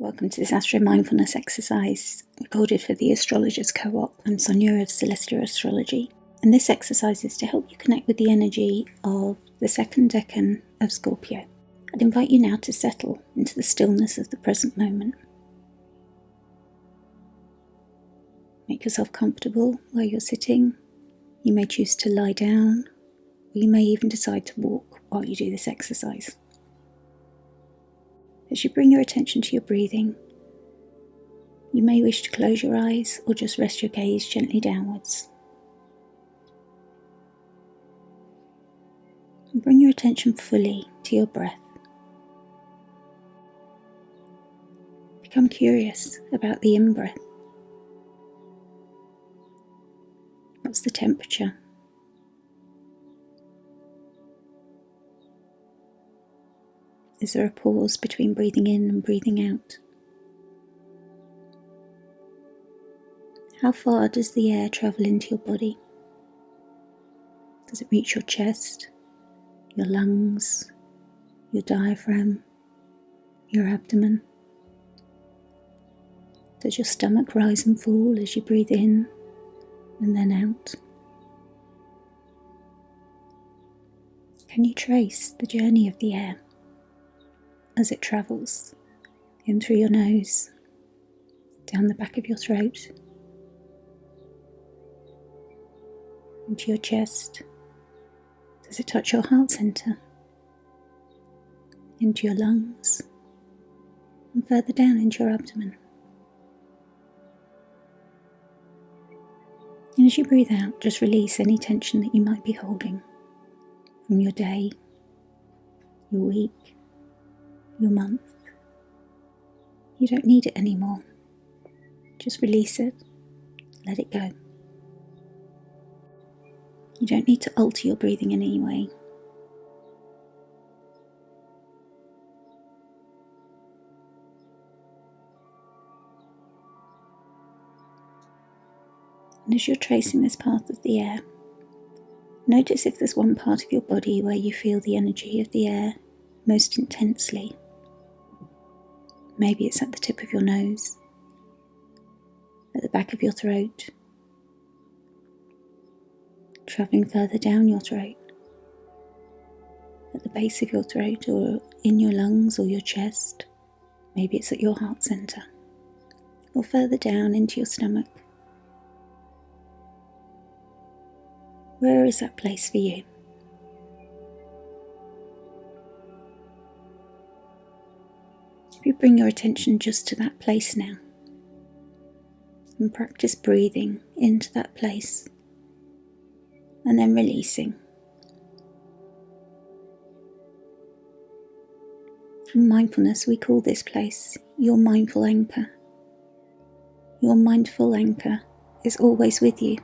Welcome to this Astro Mindfulness exercise recorded for the Astrologers co-op. I'm Sonia of Celestia Astrology, and this exercise is to help you connect with the energy of the second Decan of Scorpio. I'd invite you now to settle into the stillness of the present moment. Make yourself comfortable where you're sitting. You may choose to lie down, or you may even decide to walk while you do this exercise. As you bring your attention to your breathing, you may wish to close your eyes or just rest your gaze gently downwards. And bring your attention fully to your breath. Become curious about the in-breath. What's the temperature? Is there a pause between breathing in and breathing out? How far does the air travel into your body? Does it reach your chest, your lungs, your diaphragm, your abdomen? Does your stomach rise and fall as you breathe in and then out? Can you trace the journey of the air as it travels in through your nose, down the back of your throat, into your chest? Does it touch your heart center, into your lungs, and further down into your abdomen? And as you breathe out, just release any tension that you might be holding from your day, your week, your month. You don't need it anymore. Just release it, let it go. You don't need to alter your breathing in any way. And as you're tracing this path of the air, notice if there's one part of your body where you feel the energy of the air most intensely. Maybe it's at the tip of your nose, at the back of your throat, travelling further down your throat, at the base of your throat, or in your lungs or your chest. Maybe it's at your heart centre, or further down into your stomach. Where is that place for you? If you bring your attention just to that place now, and practice breathing into that place, and then releasing. In mindfulness, we call this place your mindful anchor. Your mindful anchor is always with you.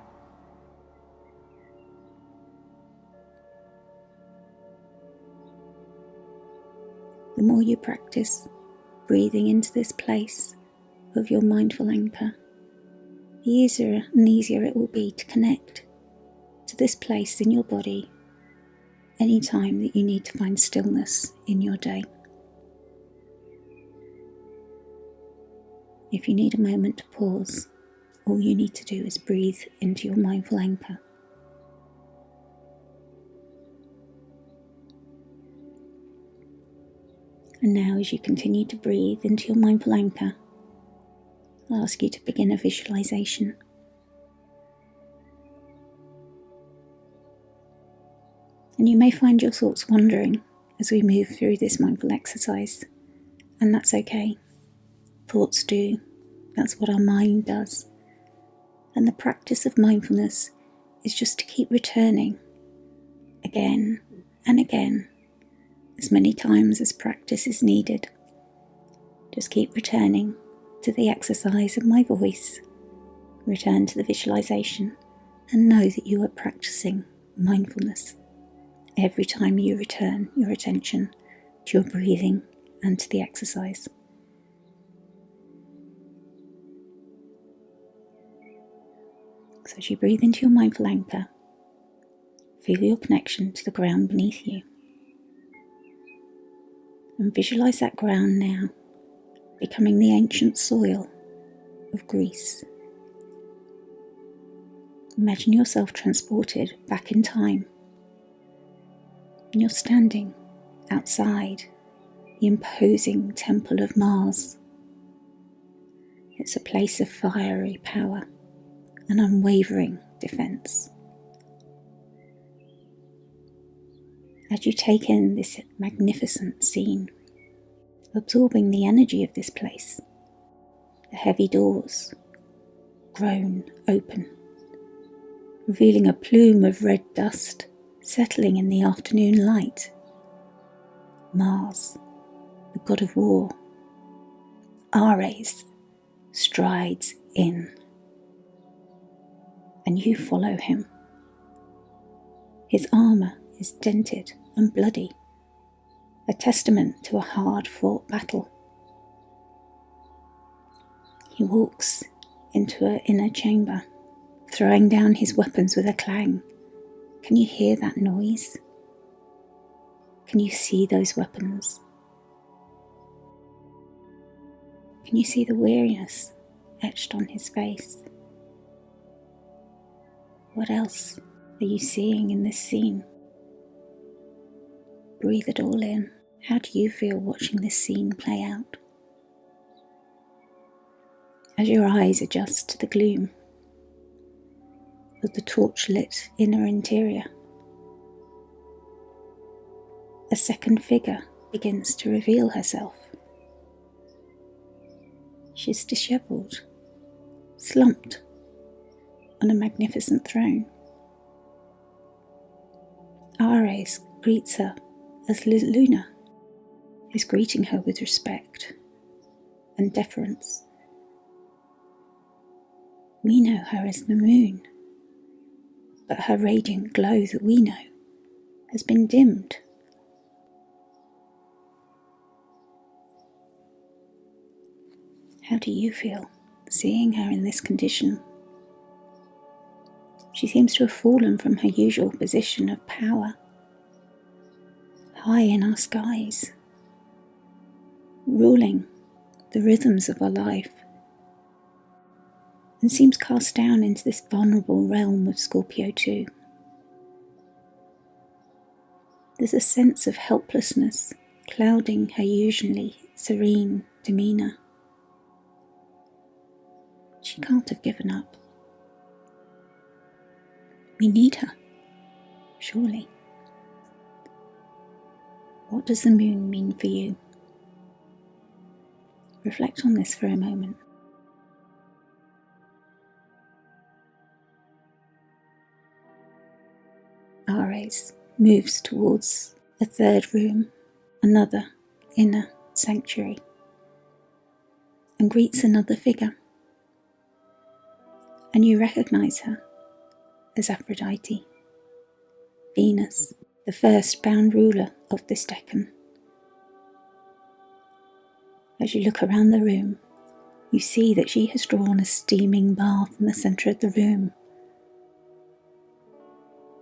The more you practice breathing into this place of your mindful anchor, the easier and easier it will be to connect to this place in your body any time that you need to find stillness in your day. If you need a moment to pause, all you need to do is breathe into your mindful anchor. And now, as you continue to breathe into your mindful anchor, I'll ask you to begin a visualization. And you may find your thoughts wandering as we move through this mindful exercise, and that's okay. Thoughts do. That's what our mind does. And the practice of mindfulness is just to keep returning again and again, as many times as practice is needed. Just keep returning to the exercise of my voice, return to the visualization, and know that you are practicing mindfulness every time you return your attention to your breathing and to the exercise. So as you breathe into your mindful anchor, feel your connection to the ground beneath you. And visualize that ground now becoming the ancient soil of Greece. Imagine yourself transported back in time, and you're standing outside the imposing temple of Mars. It's a place of fiery power and unwavering defense. As you take in this magnificent scene, absorbing the energy of this place, the heavy doors groan open, revealing a plume of red dust settling in the afternoon light. Mars, the god of war, Ares, strides in, and you follow him. His armour is dented and bloody, a testament to a hard-fought battle. He walks into an inner chamber, throwing down his weapons with a clang. Can you hear that noise? Can you see those weapons? Can you see the weariness etched on his face? What else are you seeing in this scene? Breathe it all in. How do you feel watching this scene play out? As your eyes adjust to the gloom of the torch-lit inner interior, a second figure begins to reveal herself. She's dishevelled, slumped on a magnificent throne. Ares greets her as Luna, who's greeting her with respect and deference. We know her as the moon, but her radiant glow that we know has been dimmed. How do you feel seeing her in this condition? She seems to have fallen from her usual position of power, high in our skies, ruling the rhythms of our life, and seems cast down into this vulnerable realm of Scorpio II. There's a sense of helplessness clouding her usually serene demeanour. She can't have given up. We need her, surely. What does the moon mean for you? Reflect on this for a moment. Ares moves towards a third room, another inner sanctuary, and greets another figure. And you recognise her as Aphrodite, Venus, the first bound ruler of this Decan. As you look around the room, you see that she has drawn a steaming bath in the centre of the room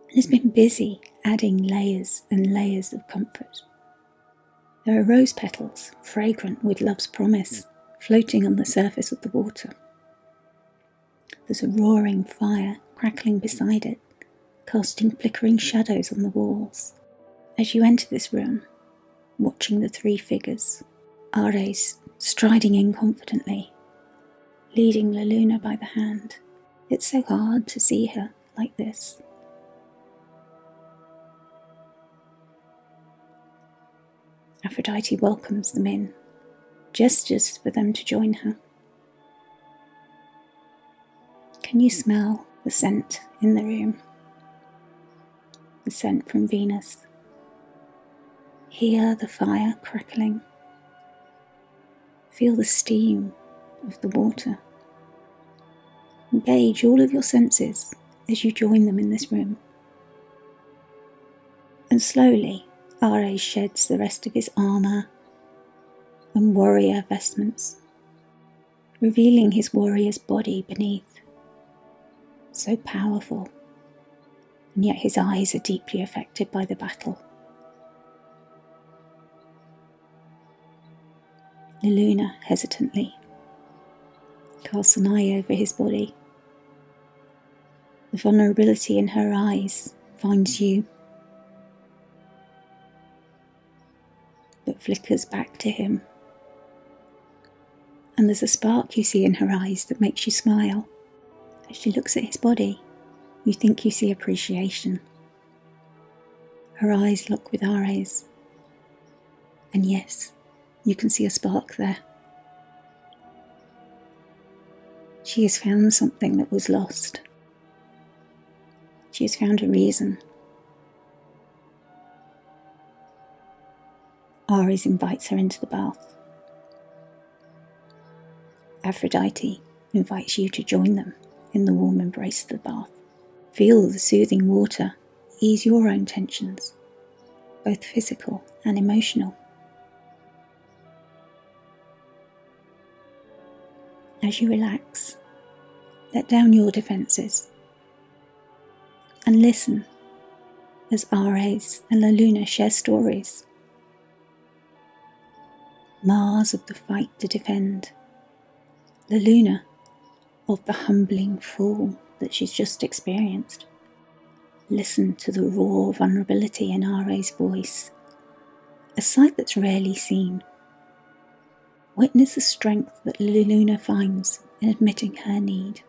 and has been busy adding layers and layers of comfort. There are rose petals, fragrant with love's promise, floating on the surface of the water. There's a roaring fire crackling beside it, casting flickering shadows on the walls. As you enter this room, watching the three figures, Ares striding in confidently, leading Luna by the hand. It's so hard to see her like this. Aphrodite welcomes them in, gestures for them to join her. Can you smell the scent in the room? The scent from Venus. Hear the fire crackling. Feel the steam of the water. Engage all of your senses as you join them in this room. And slowly, Ares sheds the rest of his armour and warrior vestments, revealing his warrior's body beneath. So powerful, and yet his eyes are deeply affected by the battle. Luna hesitantly casts an eye over his body. The vulnerability in her eyes finds you, but flickers back to him. And there's a spark you see in her eyes that makes you smile. As she looks at his body, you think you see appreciation. Her eyes look with our eyes. And yes, you can see a spark there. She has found something that was lost. She has found a reason. Ares invites her into the bath. Aphrodite invites you to join them in the warm embrace of the bath. Feel the soothing water ease your own tensions, both physical and emotional. As you relax, let down your defences and listen as Ares and La Luna share stories. Mars of the fight to defend, La Luna of the humbling fall that she's just experienced. Listen to the raw vulnerability in Ares' voice, a sight that's rarely seen. Witness the strength that La Luna finds in admitting her need.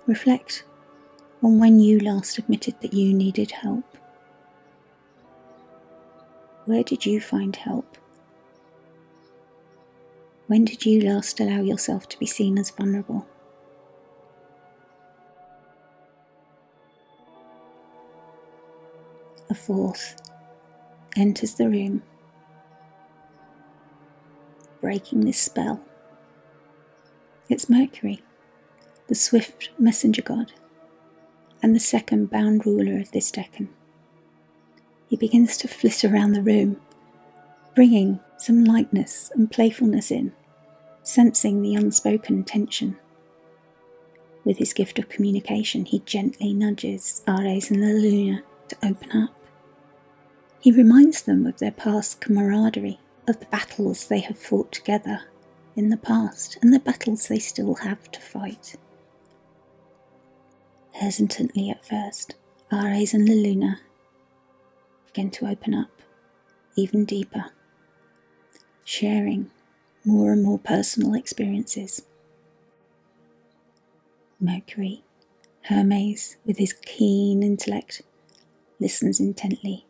Reflect on when you last admitted that you needed help. Where did you find help? When did you last allow yourself to be seen as vulnerable? A fourth enters the room, breaking this spell. It's Mercury, the swift messenger god, and the second bound ruler of this decan. He begins to flit around the room, bringing some lightness and playfulness in, sensing the unspoken tension. With his gift of communication, he gently nudges Ares and La Luna to open up. He reminds them of their past camaraderie, of the battles they have fought together in the past, and the battles they still have to fight. Hesitantly at first, Ares and La Luna begin to open up even deeper, sharing more and more personal experiences. Mercury, Hermes, with his keen intellect, listens intently.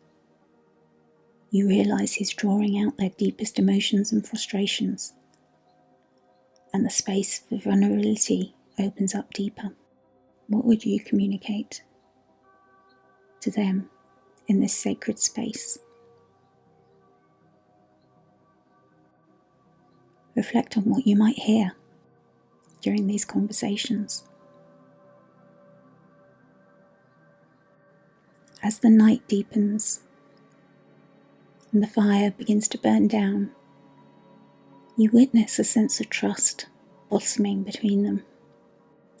You realise he's drawing out their deepest emotions and frustrations, and the space for vulnerability opens up deeper. What would you communicate to them in this sacred space? Reflect on what you might hear during these conversations. As the night deepens and the fire begins to burn down, you witness a sense of trust blossoming between them.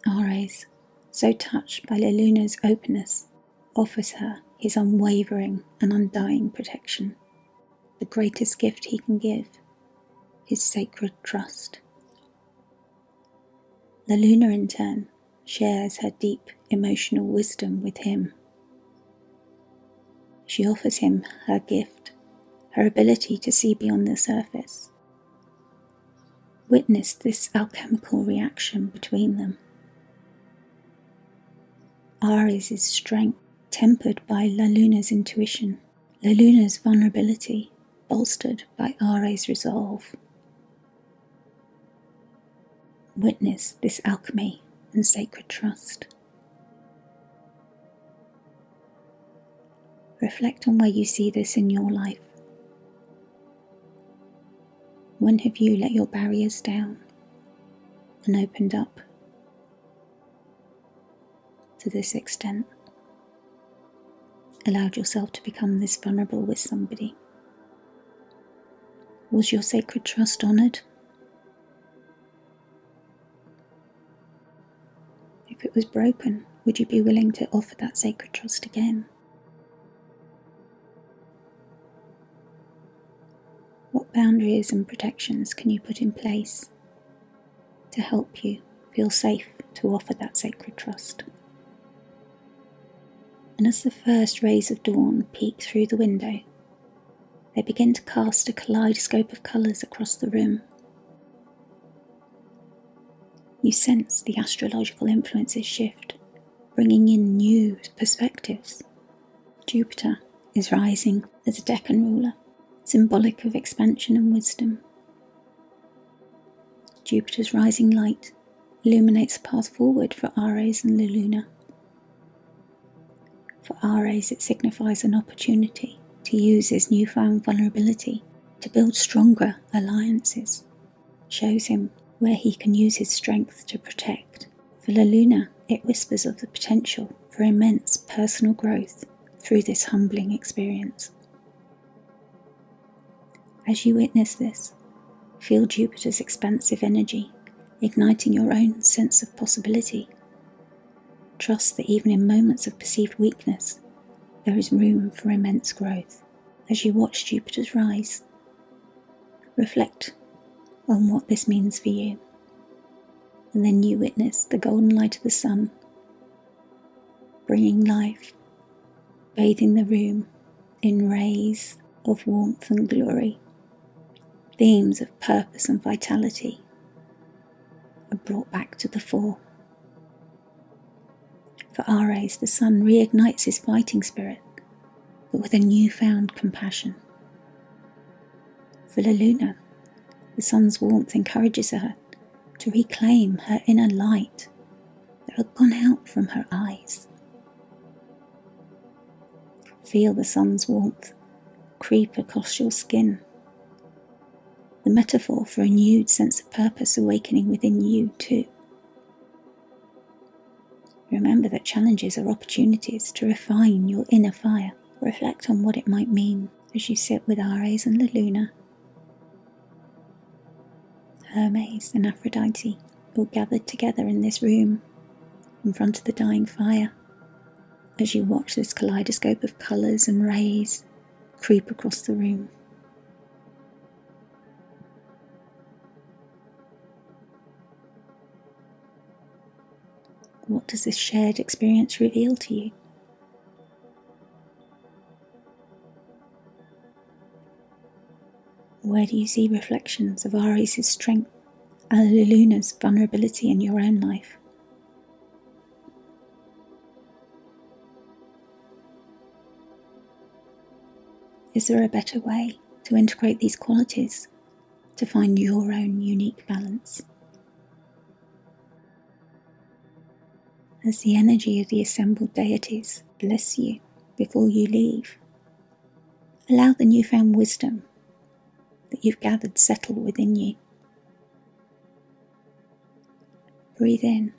Ares, so touched by La Luna's openness, offers her his unwavering and undying protection, the greatest gift he can give, his sacred trust. La Luna in turn shares her deep emotional wisdom with him. She offers him her gift, her ability to see beyond the surface. Witness this alchemical reaction between them. Ares' strength tempered by La Luna's intuition, La Luna's vulnerability bolstered by Ares' resolve. Witness this alchemy and sacred trust. Reflect on where you see this in your life. When have you let your barriers down and opened up to this extent? Allowed yourself to become this vulnerable with somebody? Was your sacred trust honoured? If it was broken, would you be willing to offer that sacred trust again? What boundaries and protections can you put in place to help you feel safe to offer that sacred trust? And as the first rays of dawn peek through the window, they begin to cast a kaleidoscope of colours across the room. You sense the astrological influences shift, bringing in new perspectives. Jupiter is rising as a Decan ruler, symbolic of expansion and wisdom. Jupiter's rising light illuminates a path forward for Aries and the Luna. For Aries, it signifies an opportunity to use his newfound vulnerability to build stronger alliances. Shows him where he can use his strength to protect. For the Luna, it whispers of the potential for immense personal growth through this humbling experience. As you witness this, feel Jupiter's expansive energy, igniting your own sense of possibility. Trust that even in moments of perceived weakness, there is room for immense growth. As you watch Jupiter's rise, reflect on what this means for you. And then you witness the golden light of the sun, bringing life, bathing the room in rays of warmth and glory. Themes of purpose and vitality are brought back to the fore. For Aries, the sun reignites his fighting spirit, but with a newfound compassion. For the Luna, the sun's warmth encourages her to reclaim her inner light that had gone out from her eyes. Feel the sun's warmth creep across your skin, the metaphor for a renewed sense of purpose awakening within you too. Remember that challenges are opportunities to refine your inner fire. Reflect on what it might mean as you sit with Aries and the Luna, Hermes and Aphrodite, all gathered together in this room in front of the dying fire, as you watch this kaleidoscope of colours and rays creep across the room. What does this shared experience reveal to you? Where do you see reflections of Aries' strength and Luna's vulnerability in your own life? Is there a better way to integrate these qualities to find your own unique balance? As the energy of the assembled deities bless you before you leave, allow the newfound wisdom that you've gathered settle within you. Breathe in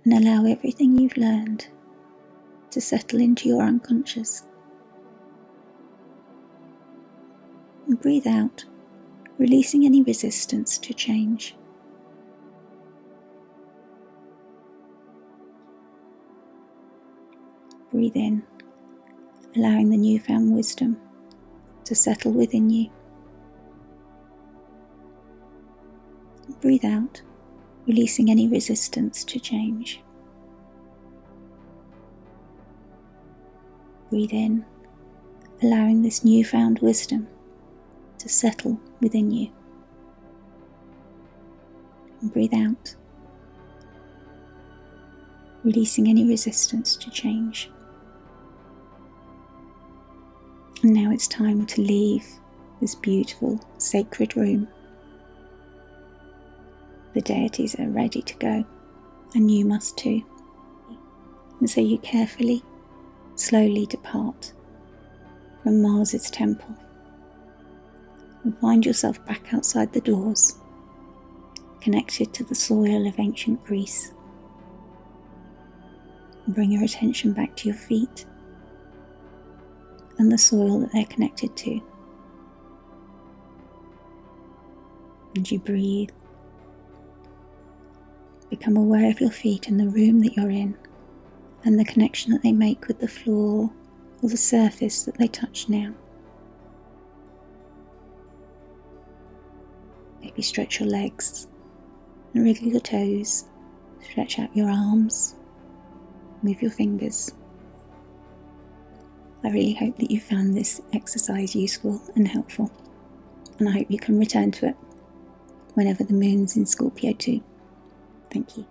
and allow everything you've learned to settle into your unconscious. And breathe out, releasing any resistance to change. Breathe in, allowing the newfound wisdom to settle within you. Breathe out, releasing any resistance to change. Breathe in, allowing this newfound wisdom to settle within you. And breathe out, releasing any resistance to change. And now it's time to leave this beautiful, sacred room. The deities are ready to go, and you must too. And so you carefully, slowly depart from Mars's temple and find yourself back outside the doors, connected to the soil of ancient Greece. And bring your attention back to your feet and the soil that they're connected to. And you breathe. Become aware of your feet and the room that you're in, and the connection that they make with the floor or the surface that they touch now. Maybe stretch your legs and wriggle your toes. Stretch out your arms. Move your fingers. I really hope that you found this exercise useful and helpful, and I hope you can return to it whenever the moon's in Scorpio too. Thank you.